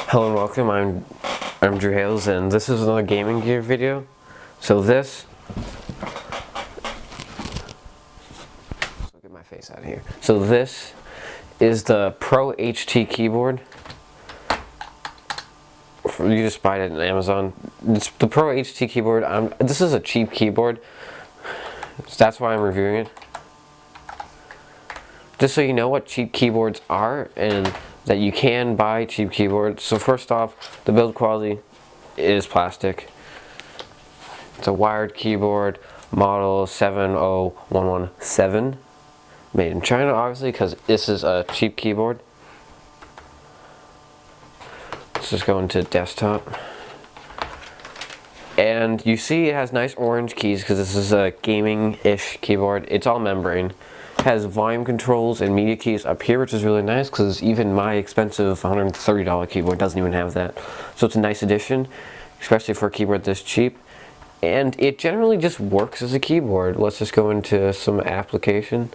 Hello and welcome, I'm Drew Hales, and this is another gaming gear video. So this, let's get my face out of here. So this is the Pro HT keyboard. You just buy it on Amazon. It's the Pro HT keyboard. This is a cheap keyboard, so that's why I'm reviewing it. Just so you know what cheap keyboards are and that you can buy cheap keyboards. So first off, the build quality is plastic. It's a wired keyboard, model 70117, made in China obviously because this is a cheap keyboard. Let's just go into desktop. And you see it has nice orange keys because this is a gaming-ish keyboard. It's all membrane. Has volume controls and media keys up here, which is really nice because even my expensive $130 keyboard doesn't even have that. So it's a nice addition, especially for a keyboard this cheap. And it generally just works as a keyboard. Let's just go into some application.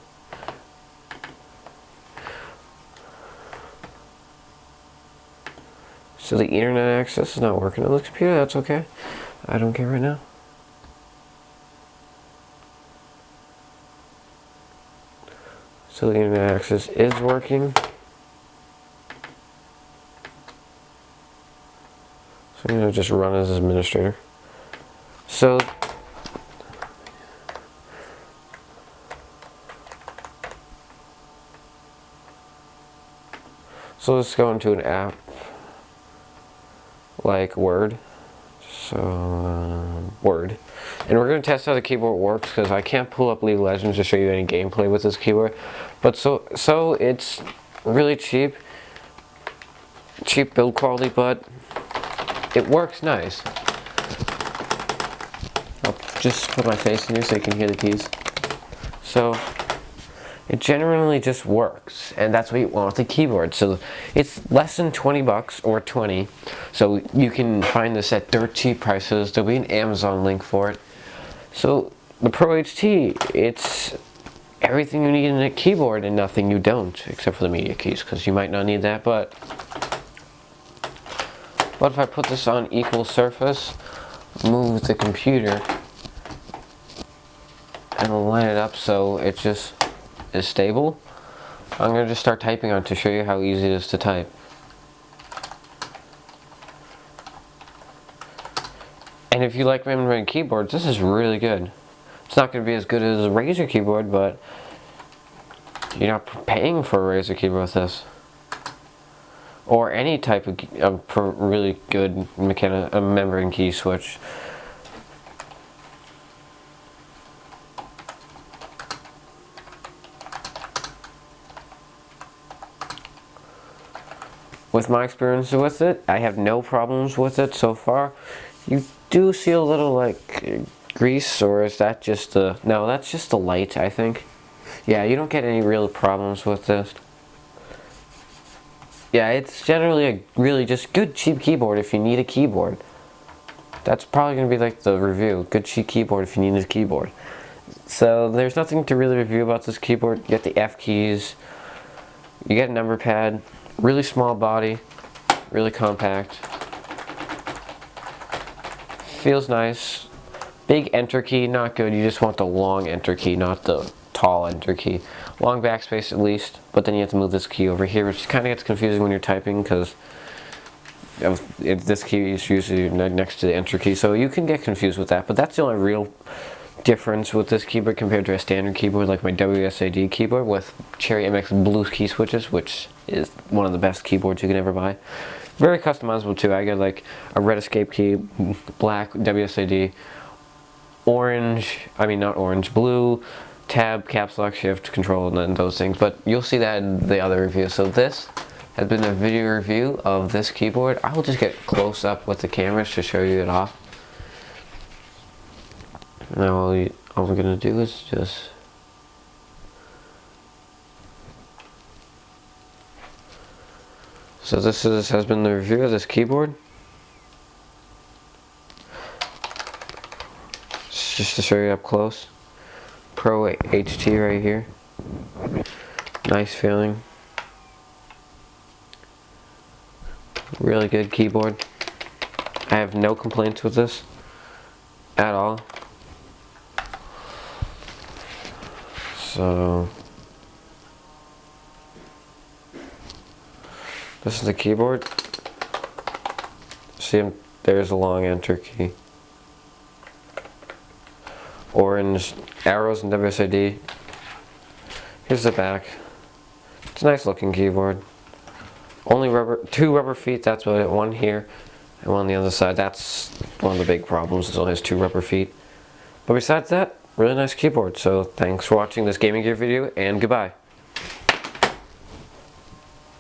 So the internet access is not working on this computer, that's okay. I don't care right now. So the internet access is working. So I'm going to just run as administrator. So let's go into an app like Word. So Word. And we're going to test how the keyboard works because I can't pull up League of Legends to show you any gameplay with this keyboard. But so it's really cheap build quality, but it works nice. I'll just put my face in here so you can hear the keys. So it generally just works, and that's what you want with the keyboard. So it's less than 20 bucks or 20. So you can find this at dirt cheap prices. There'll be an Amazon link for it. So the Pro HT, it's everything you need in a keyboard and nothing you don't, except for the media keys, because you might not need that. But if I put this on equal surface, move the computer, and line it up so it just is stable, I'm going to just start typing on to show you how easy it is to type. And if you like membrane keyboards, this is really good. It's not going to be as good as a Razer keyboard, but you're not paying for a Razer keyboard with this. Or any type of really good membrane key switch. With my experience with it, I have no problems with it so far. You do see a little like grease, or is that just the... No, that's just the light, I think. Yeah, you don't get any real problems with this. Yeah, it's generally a really just good cheap keyboard if you need a keyboard. That's probably going to be like the review. Good cheap keyboard if you need a keyboard. So there's nothing to really review about this keyboard. You get the F keys. You get a number pad. Really small body. Really compact. Feels nice. Big enter key, not good. You just want the long enter key, not the tall enter key. Long backspace at least, but then you have to move this key over here, which kind of gets confusing when you're typing because this key is usually next to the enter key, so you can get confused with that. But that's the only real difference with this keyboard compared to a standard keyboard like my WSAD keyboard with Cherry MX Blue key switches, which is one of the best keyboards you can ever buy. Very customizable too. I got like a red escape key, black WSAD, blue, tab, caps lock, shift, control, and then those things. But you'll see that in the other review. So this has been a video review of this keyboard. I will just get close up with the cameras to show you it off. Now all we're gonna do is just... So this has been the review of this keyboard. Just to show you up close. Pro HT right here. Nice feeling. Really good keyboard. I have no complaints with this at all. So this is the keyboard. See, there's a long enter key. Orange arrows and WSID. Here's the back. It's a nice looking keyboard. Only two rubber feet, that's about it. One here and one on the other side. That's one of the big problems, it only has two rubber feet. But besides that, really nice keyboard. So thanks for watching this gaming gear video, and goodbye.